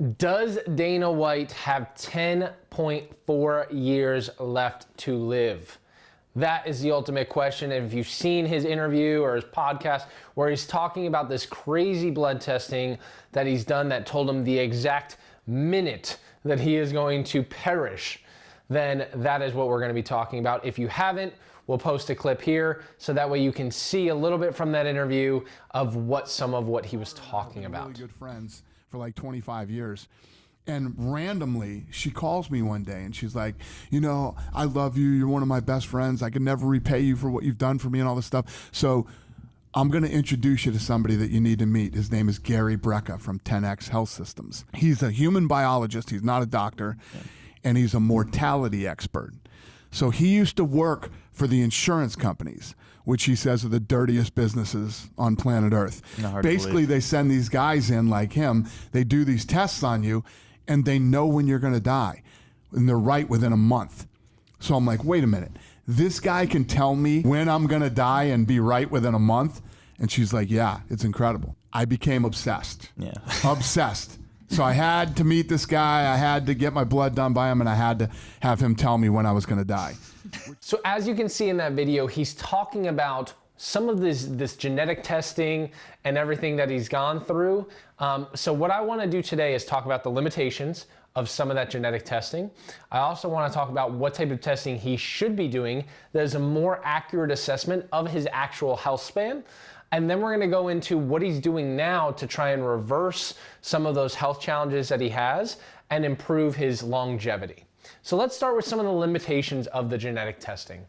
Does Dana White have 10.4 years left to live? That is the ultimate question. And if you've seen his interview or his podcast where he's talking about this crazy blood testing that he's done that told him the exact minute that he is going to perish, then that is what we're going to be talking about. If you haven't, we'll post a clip here so that way you can see a little bit from that interview of some of what he was talking about. Really good friends for like 25 years. And randomly, she calls me one day and she's like, you know, I love you. You're one of my best friends. I can never repay you for what you've done for me and all this stuff. So I'm going to introduce you to somebody that you need to meet. His name is Gary Brecka from 10X Health Systems. He's a human biologist. He's not a doctor. And he's a mortality expert. So he used to work for the insurance companies, which he says are the dirtiest businesses on planet Earth. Basically, they send these guys in like him. They do these tests on you, and they know when you're going to die. And they're right within a month. So I'm like, wait a minute. This guy can tell me when I'm going to die and be right within a month? And she's like, yeah, it's incredible. I became obsessed. Yeah. Obsessed. So I had to meet this guy. I had to get my blood done by him, and I had to have him tell me when I was going to die. So as you can see in that video, he's talking about some of this genetic testing and everything that he's gone through. So what I want to do today is talk about the limitations of some of that genetic testing. I also want to talk about what type of testing he should be doing that is a more accurate assessment of his actual health span. And then we're going to go into what he's doing now to try and reverse some of those health challenges that he has and improve his longevity. So let's start with some of the limitations of the genetic testing.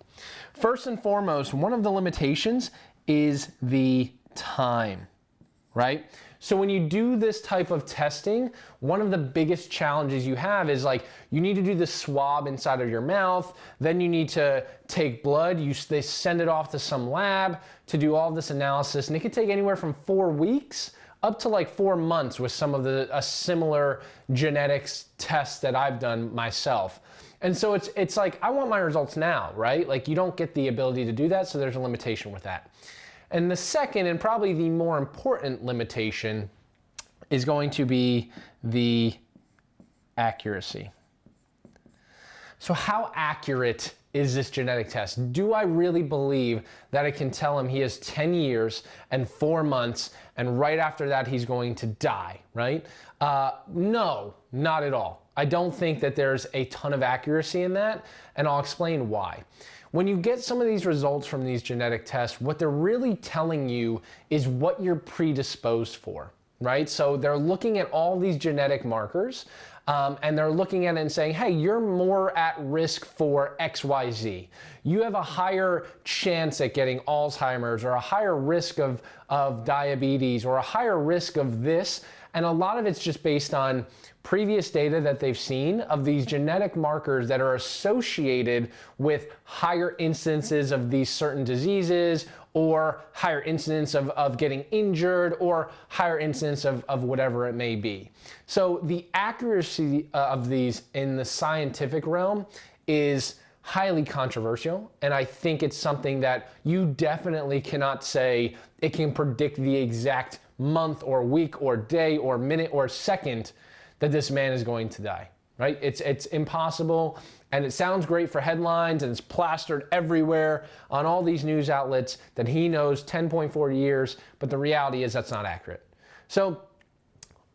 First and foremost, one of the limitations is the time, right? So when you do this type of testing, one of the biggest challenges you have is like, you need to do the swab inside of your mouth, then you need to take blood, they send it off to some lab to do all this analysis, and it could take anywhere from 4 weeks up to like 4 months with some of a similar genetics tests that I've done myself. And so it's like, I want my results now, right? Like you don't get the ability to do that, so there's a limitation with that. And the second, and probably the more important limitation, is going to be the accuracy. So how accurate is this genetic test? Do I really believe that it can tell him he has 10 years and 4 months and right after that he's going to die, right? No, not at all. I don't think that there's a ton of accuracy in that, and I'll explain why. When you get some of these results from these genetic tests, what they're really telling you is what you're predisposed for, right? So they're looking at all these genetic markers, and they're looking at it and saying, hey, you're more at risk for XYZ. You have a higher chance at getting Alzheimer's or a higher risk of diabetes or a higher risk of this. And a lot of it's just based on previous data that they've seen of these genetic markers that are associated with higher incidences of these certain diseases or higher incidence of getting injured or higher incidence of whatever it may be. So the accuracy of these in the scientific realm is highly controversial, and I think it's something that you definitely cannot say it can predict the exact month or week or day or minute or second that this man is going to die, right? It's impossible, and it sounds great for headlines, and it's plastered everywhere on all these news outlets that he knows 10.4 years, but the reality is that's not accurate. So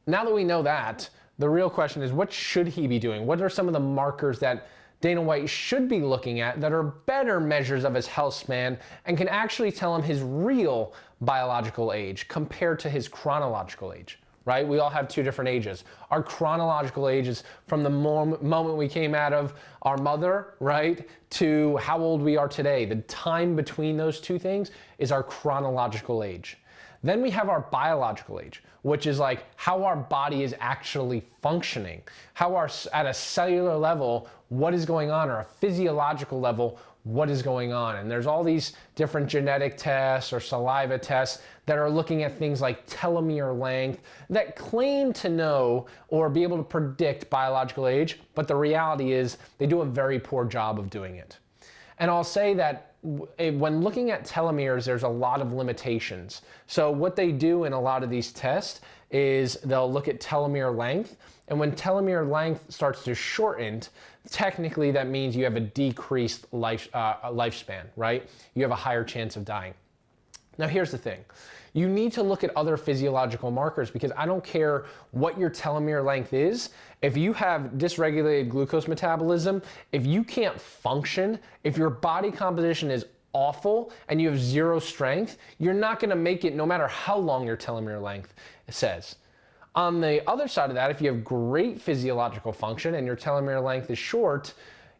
now that we know that, the real question is, what should he be doing? What are some of the markers that Dana White should be looking at that are better measures of his health span and can actually tell him his real biological age compared to his chronological age, right? We all have 2 different ages. Our chronological age is from the moment we came out of our mother, right, to how old we are today. The time between those 2 things is our chronological age. Then we have our biological age, which is like how our body is actually functioning, at a cellular level, what is going on, or a physiological level, what is going on. And there's all these different genetic tests or saliva tests that are looking at things like telomere length that claim to know or be able to predict biological age, but the reality is they do a very poor job of doing it. And I'll say that when looking at telomeres, there's a lot of limitations. So what they do in a lot of these tests is they'll look at telomere length. And when telomere length starts to shorten, technically that means you have a decreased lifespan, right? You have a higher chance of dying. Now here's the thing. You need to look at other physiological markers, because I don't care what your telomere length is. If you have dysregulated glucose metabolism, if you can't function, if your body composition is awful and you have zero strength, you're not going to make it no matter how long your telomere length says. On the other side of that, if you have great physiological function and your telomere length is short,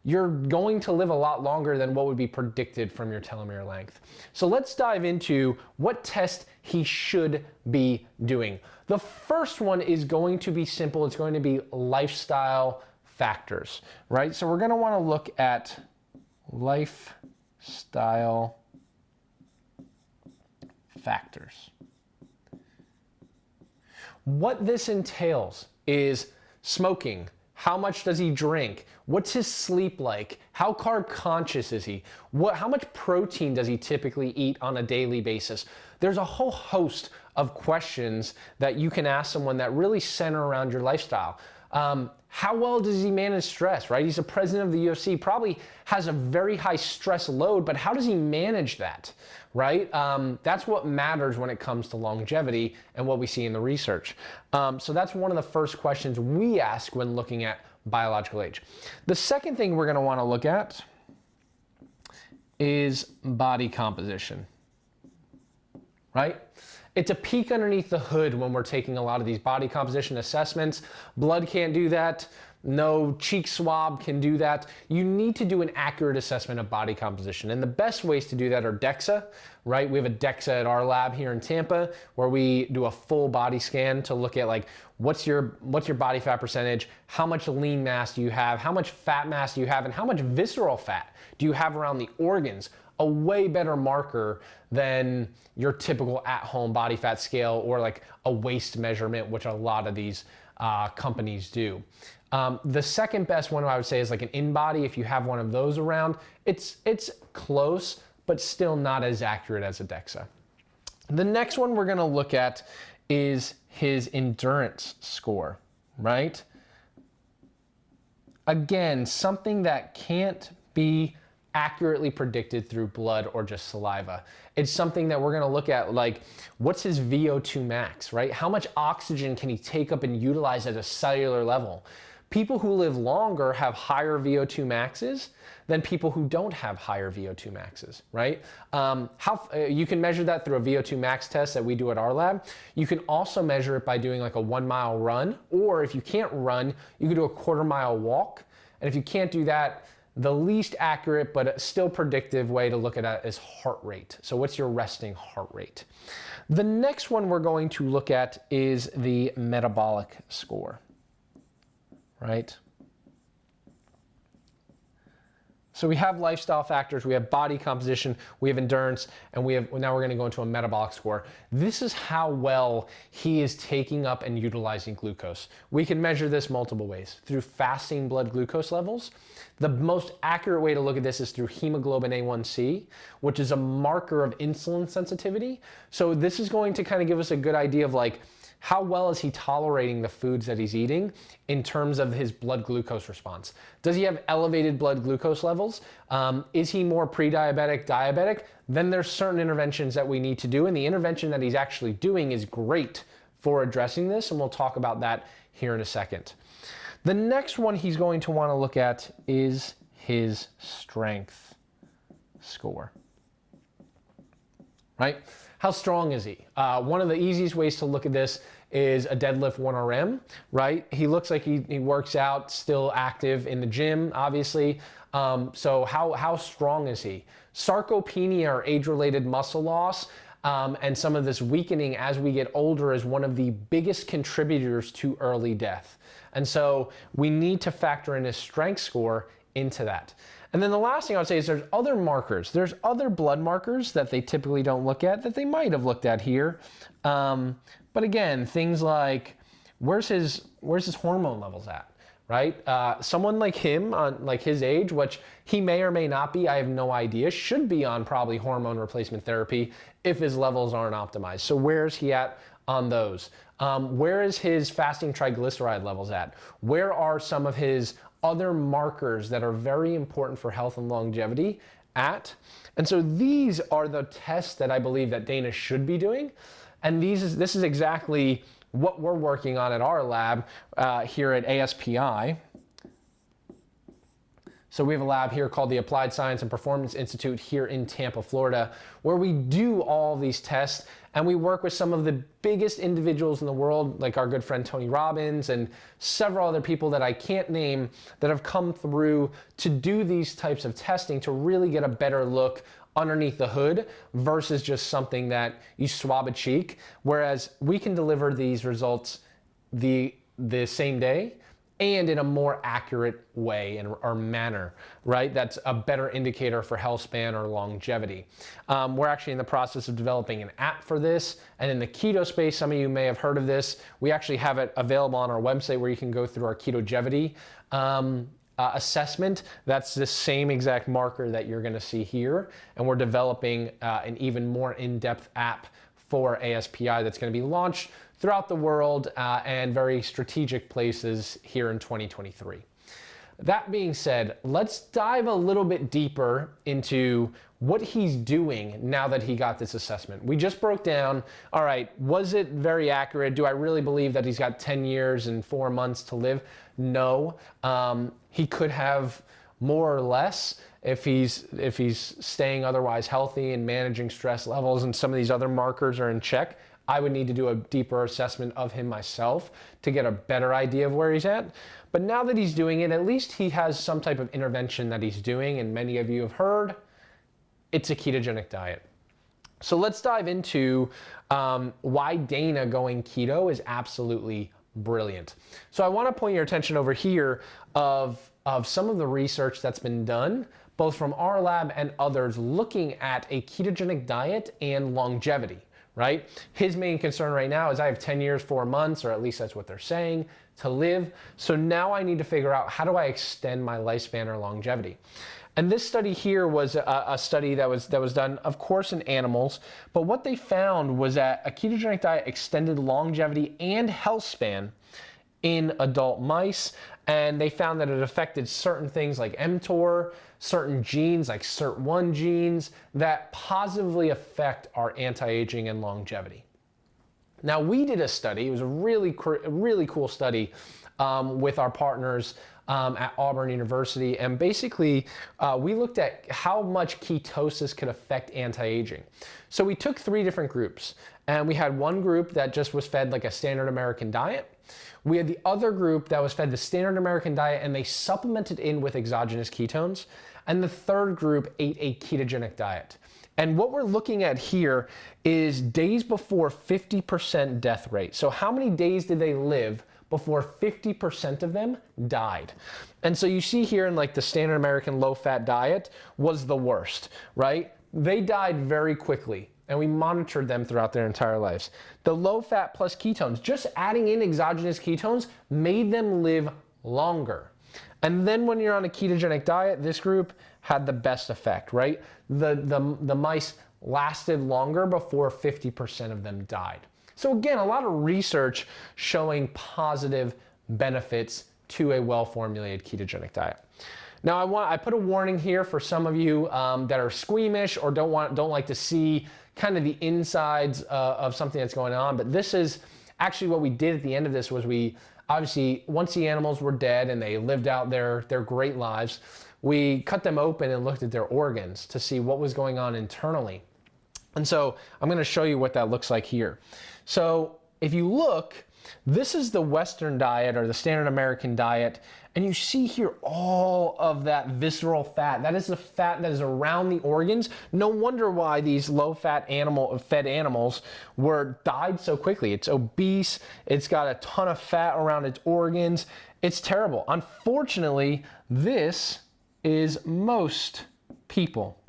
you're going to live a lot longer than what would be predicted from your telomere length. So let's dive into what test he should be doing. The first one is going to be simple. It's going to be lifestyle factors, right? So we're going to want to look at lifestyle factors. What this entails is smoking. How much does he drink? What's his sleep like? How carb conscious is he? How much protein does he typically eat on a daily basis? There's a whole host of questions that you can ask someone that really center around your lifestyle. How well does he manage stress, right? He's the president of the UFC, probably has a very high stress load, but how does he manage that, right? That's what matters when it comes to longevity and what we see in the research. So that's one of the first questions we ask when looking at biological age. The second thing we're going to want to look at is body composition, right? It's a peek underneath the hood when we're taking a lot of these body composition assessments. Blood can't do that. No cheek swab can do that. You need to do an accurate assessment of body composition. And the best ways to do that are DEXA, right? We have a DEXA at our lab here in Tampa where we do a full body scan to look at like what's your body fat percentage, how much lean mass do you have, how much fat mass do you have, and how much visceral fat do you have around the organs. A way better marker than your typical at-home body fat scale or like a waist measurement, which a lot of these companies do. The second best one I would say is like an in-body. If you have one of those around, it's close, but still not as accurate as a DEXA. The next one we're gonna look at is his endurance score, right? Again, something that can't be accurately predicted through blood or just saliva. It's something that we're going to look at, like what's his VO2 max, right? How much oxygen can he take up and utilize at a cellular level? People who live longer have higher VO2 maxes than people who don't have higher VO2 maxes, right? You can measure that through a VO2 max test that we do at our lab. You can also measure it by doing like a 1 mile run, or if you can't run, you can do a 1/4 mile walk. And if you can't do that, the least accurate but still predictive way to look at it is heart rate. So what's your resting heart rate? The next one we're going to look at is the metabolic score, right? So we have lifestyle factors, we have body composition, we have endurance, and now we're going to go into a metabolic score. This is how well he is taking up and utilizing glucose. We can measure this multiple ways. Through fasting blood glucose levels. The most accurate way to look at this is through hemoglobin A1C, which is a marker of insulin sensitivity. So this is going to kind of give us a good idea of like, how well is he tolerating the foods that he's eating in terms of his blood glucose response? Does he have elevated blood glucose levels? Is he more pre-diabetic, diabetic? Then there's certain interventions that we need to do, and the intervention that he's actually doing is great for addressing this, and we'll talk about that here in a second. The next one he's going to want to look at is his strength score, right? How strong is he? One of the easiest ways to look at this is a deadlift 1RM, right? He looks like he works out, still active in the gym, obviously. So how strong is he? Sarcopenia, or age-related muscle loss, and some of this weakening as we get older is one of the biggest contributors to early death. And so we need to factor in his strength score into that. And then the last thing I would say is there's other markers. There's other blood markers that they typically don't look at that they might have looked at here. But again, things like where's his hormone levels at, right? Someone like him, on like his age, which he may or may not be, I have no idea, should be on probably hormone replacement therapy if his levels aren't optimized. So where's he at on those? Where is his fasting triglyceride levels at? Where are some of his other markers that are very important for health and longevity at? And so these are the tests that I believe that Dana should be doing. And this is exactly what we're working on at our lab here at ASPI. So we have a lab here called the Applied Science and Performance Institute here in Tampa, Florida, where we do all these tests and we work with some of the biggest individuals in the world, like our good friend Tony Robbins and several other people that I can't name that have come through to do these types of testing to really get a better look underneath the hood versus just something that you swab a cheek, whereas we can deliver these results the same day and in a more accurate way or manner, right? That's a better indicator for health span or longevity. We're actually in the process of developing an app for this. And in the keto space, some of you may have heard of this. We actually have it available on our website where you can go through our ketogevity assessment. That's the same exact marker that you're gonna see here. And we're developing an even more in-depth app for ASPI that's gonna be launched throughout the world and very strategic places here in 2023. That being said, let's dive a little bit deeper into what he's doing now that he got this assessment. We just broke down, all right, was it very accurate? Do I really believe that he's got 10 years and 4 months to live? No, he could have more or less if he's staying otherwise healthy and managing stress levels and some of these other markers are in check. I would need to do a deeper assessment of him myself to get a better idea of where he's at. But now that he's doing it, at least he has some type of intervention that he's doing, and many of you have heard, it's a ketogenic diet. So let's dive into why Dana going keto is absolutely brilliant. So I want to point your attention over here of some of the research that's been done, both from our lab and others, looking at a ketogenic diet and longevity. Right? His main concern right now is I have 10 years, 4 months, or at least that's what they're saying, to live. So now I need to figure out how do I extend my lifespan or longevity. And this study here was a study that was done, of course, in animals. But what they found was that a ketogenic diet extended longevity and health span in adult mice. And they found that it affected certain things like mTOR, certain genes like SIRT1 genes that positively affect our anti-aging and longevity. Now we did a study, it was a really cool study with our partners at Auburn University, and basically we looked at how much ketosis could affect anti-aging. So we took 3 different groups, and we had one group that just was fed like a standard American diet. We had the other group that was fed the standard American diet and they supplemented in with exogenous ketones. And the third group ate a ketogenic diet. And what we're looking at here is days before 50% death rate. So how many days did they live before 50% of them died? And so you see here in like the standard American low-fat diet was the worst, right? They died very quickly. And we monitored them throughout their entire lives. The low fat plus ketones, just adding in exogenous ketones made them live longer. And then when you're on a ketogenic diet, this group had the best effect, right? The mice lasted longer before 50% of them died. So again, a lot of research showing positive benefits to a well-formulated ketogenic diet. Now I put a warning here for some of you that are squeamish or don't like to see kind of the insides of something that's going on. But this is actually what we did at the end of this was we obviously, once the animals were dead and they lived out their great lives, we cut them open and looked at their organs to see what was going on internally. And so I'm gonna show you what that looks like here. So if you look, this is the Western diet or the standard American diet. And you see here all of that visceral fat. That is the fat that is around the organs. No wonder why these low-fat fed animals died so quickly. It's obese. It's got a ton of fat around its organs. It's terrible. Unfortunately, this is most people,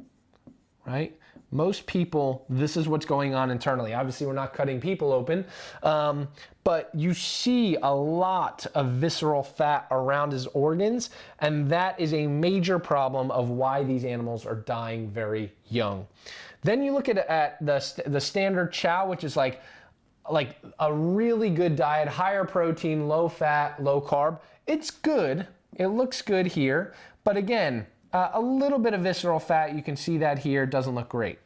right? Most people, this is what's going on internally. Obviously, we're not cutting people open, but you see a lot of visceral fat around his organs, and that is a major problem of why these animals are dying very young. Then you look at the standard chow, which is like a really good diet, higher protein, low fat, low carb. It's good. It looks good here, but again, a little bit of visceral fat, you can see that here, doesn't look great.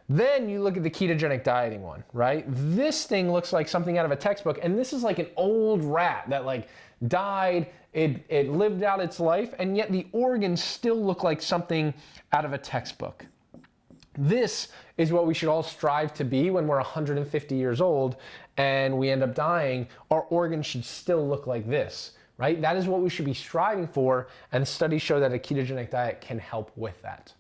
Then you look at the ketogenic dieting one, right? This thing looks like something out of a textbook, and this is like an old rat that like died, it lived out its life, and yet the organs still look like something out of a textbook. This is what we should all strive to be when we're 150 years old and we end up dying. Our organs should still look like this, right? That is what we should be striving for, and studies show that a ketogenic diet can help with that.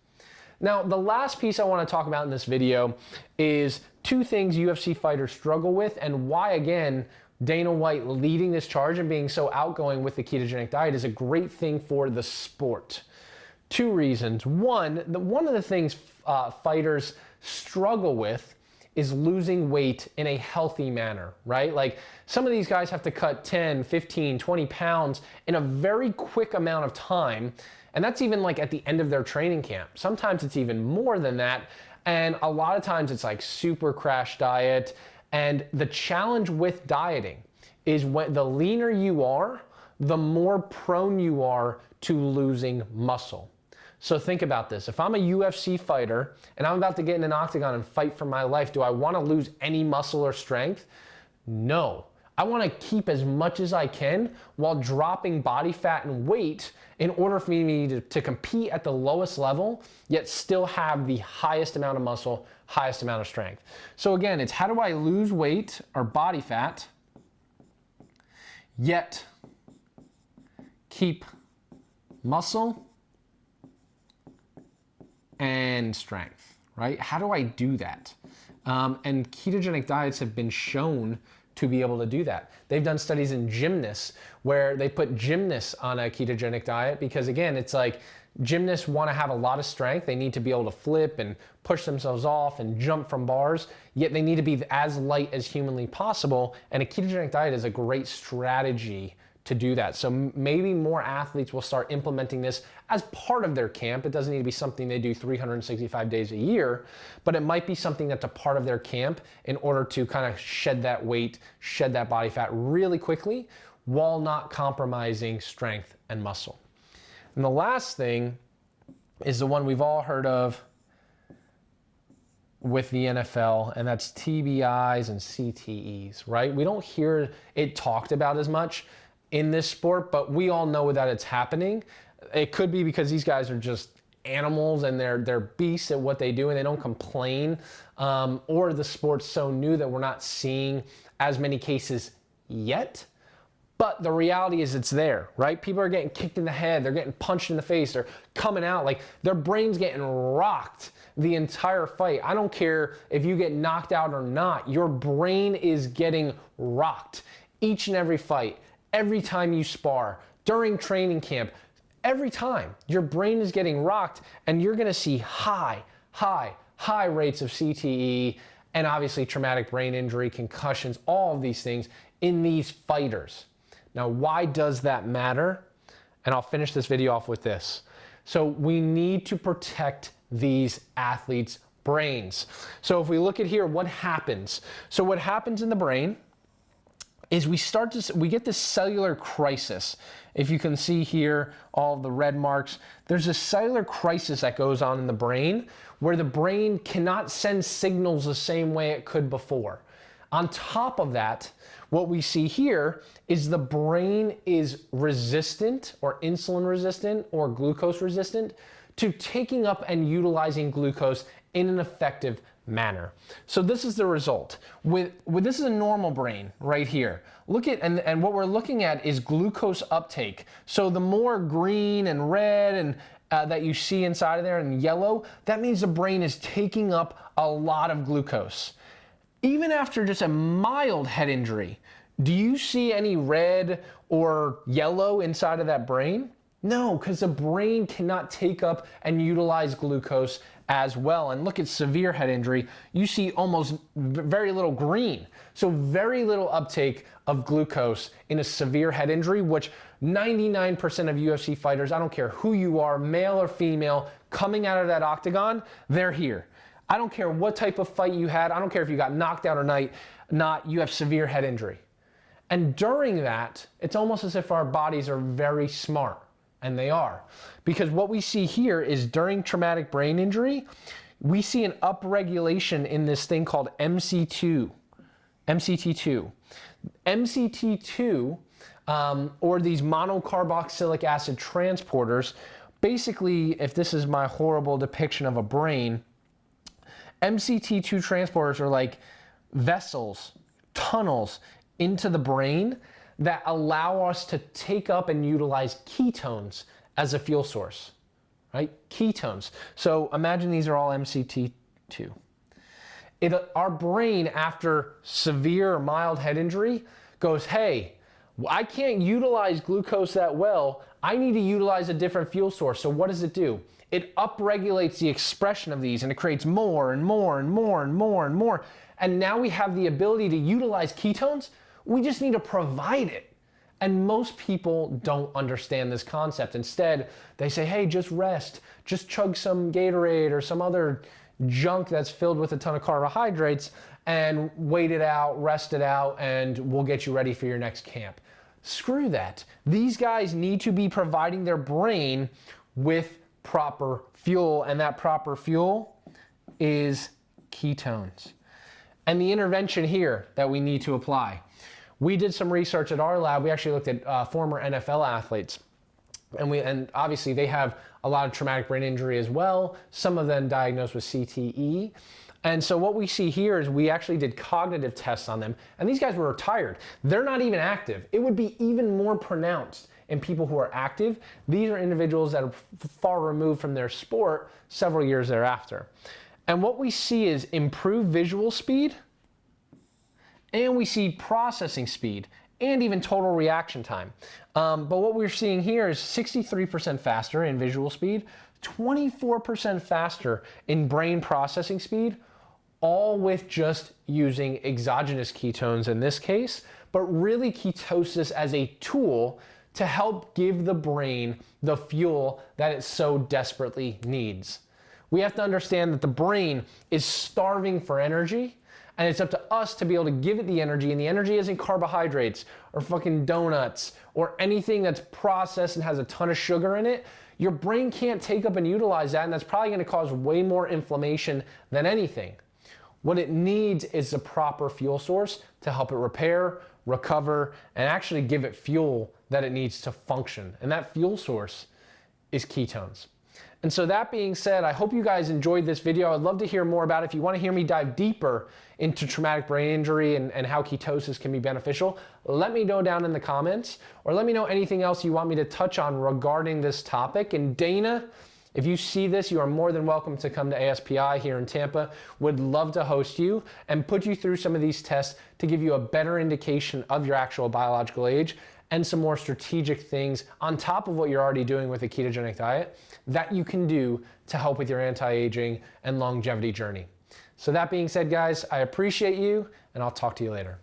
Now, the last piece I want to talk about in this video is two things UFC fighters struggle with, and why, again, Dana White leading this charge and being so outgoing with the ketogenic diet is a great thing for the sport. Two reasons. One of the things fighters struggle with is losing weight in a healthy manner, right? Like some of these guys have to cut 10, 15, 20 pounds in a very quick amount of time. And that's even like at the end of their training camp. Sometimes it's even more than that. And a lot of times it's like super crash diet. And the challenge with dieting is when the leaner you are, the more prone you are to losing muscle. So think about this. If I'm a UFC fighter and I'm about to get in an octagon and fight for my life, do I want to lose any muscle or strength? No. I want to keep as much as I can while dropping body fat and weight in order for me to compete at the lowest level, yet still have the highest amount of muscle, highest amount of strength. So again, it's how do I lose weight or body fat, yet keep muscle and strength, right? How do I do that? And ketogenic diets have been shown to be able to do that. They've done studies in gymnasts where they put gymnasts on a ketogenic diet because, again, it's like gymnasts want to have a lot of strength. They need to be able to flip and push themselves off and jump from bars, yet they need to be as light as humanly possible. And a ketogenic diet is a great strategy to do that. So maybe more athletes will start implementing this as part of their camp. It doesn't need to be something they do 365 days a year, but it might be something that's a part of their camp in order to kind of shed that weight, shed that body fat really quickly while not compromising strength and muscle. And the last thing is the one we've all heard of with the NFL, and that's TBIs and CTEs, right? We don't hear it talked about as much in this sport, but we all know that it's happening. It could be because these guys are just animals and they're beasts at what they do and they don't complain, or the sport's so new that we're not seeing as many cases yet. But the reality is it's there, right? People are getting kicked in the head, they're getting punched in the face, they're coming out, like their brain's getting rocked the entire fight. I don't care if you get knocked out or not, your brain is getting rocked each and every fight. Every time you spar, during training camp, every time your brain is getting rocked, and you're gonna see high rates of CTE and obviously traumatic brain injury, concussions, all of these things in these fighters. Now, why does that matter? And I'll finish this video off with this. So we need to protect these athletes' brains. So if we look at here, what happens? So what happens in the brain is we get this cellular crisis. If you can see here, all of the red marks, there's a cellular crisis that goes on in the brain where the brain cannot send signals the same way it could before. On top of that, what we see here is the brain is resistant or insulin resistant or glucose resistant to taking up and utilizing glucose in an effective manner. So this is the result. With this is a normal brain right here. Look at, and what we're looking at is glucose uptake. So the more green and red and that you see inside of there and yellow, that means the brain is taking up a lot of glucose. Even after just a mild head injury, do you see any red or yellow inside of that brain? No, because the brain cannot take up and utilize glucose as well. And look at severe head injury. You see almost very little green. So very little uptake of glucose in a severe head injury, which 99% of UFC fighters, I don't care who you are, male or female, coming out of that octagon, they're here. I don't care what type of fight you had. I don't care if you got knocked out or not, you have severe head injury. And during that, it's almost as if our bodies are very smart. And they are. Because what we see here is during traumatic brain injury, we see an upregulation in this thing called MCT2. MCT2, or these monocarboxylic acid transporters, basically, if this is my horrible depiction of a brain, MCT2 transporters are like vessels, tunnels into the brain that allow us to take up and utilize ketones as a fuel source, right? Ketones. So imagine these are all MCT2. Our brain, after severe or mild head injury, goes, hey, I can't utilize glucose that well. I need to utilize a different fuel source. So what does it do? It upregulates the expression of these, and it creates more and more and more and more and more. And now we have the ability to utilize ketones. We just need to provide it. And most people don't understand this concept. Instead, they say, hey, just rest, just chug some Gatorade or some other junk that's filled with a ton of carbohydrates and wait it out, rest it out, and we'll get you ready for your next camp. Screw that. These guys need to be providing their brain with proper fuel, and that proper fuel is ketones. And the intervention here that we need to apply. We did some research at our lab. We actually looked at former NFL athletes. And obviously they have a lot of traumatic brain injury as well. Some of them diagnosed with CTE. And so what we see here is we actually did cognitive tests on them. And these guys were retired. They're not even active. It would be even more pronounced in people who are active. These are individuals that are far removed from their sport several years thereafter. And what we see is improved visual speed, and we see processing speed and even total reaction time. But what we're seeing here is 63% faster in visual speed, 24% faster in brain processing speed, all with just using exogenous ketones in this case, but really ketosis as a tool to help give the brain the fuel that it so desperately needs. We have to understand that the brain is starving for energy, and it's up to us to be able to give it the energy, and the energy isn't carbohydrates or fucking donuts or anything that's processed and has a ton of sugar in it. Your brain can't take up and utilize that, and that's probably gonna cause way more inflammation than anything. What it needs is a proper fuel source to help it repair, recover, and actually give it fuel that it needs to function. And that fuel source is ketones. And so that being said, I hope you guys enjoyed this video. I'd love to hear more about it. If you want to hear me dive deeper into traumatic brain injury and how ketosis can be beneficial, let me know down in the comments, or let me know anything else you want me to touch on regarding this topic. And Dana, if you see this, you are more than welcome to come to ASPI here in Tampa. Would love to host you and put you through some of these tests to give you a better indication of your actual biological age and some more strategic things on top of what you're already doing with a ketogenic diet that you can do to help with your anti-aging and longevity journey. So that being said, guys, I appreciate you, and I'll talk to you later.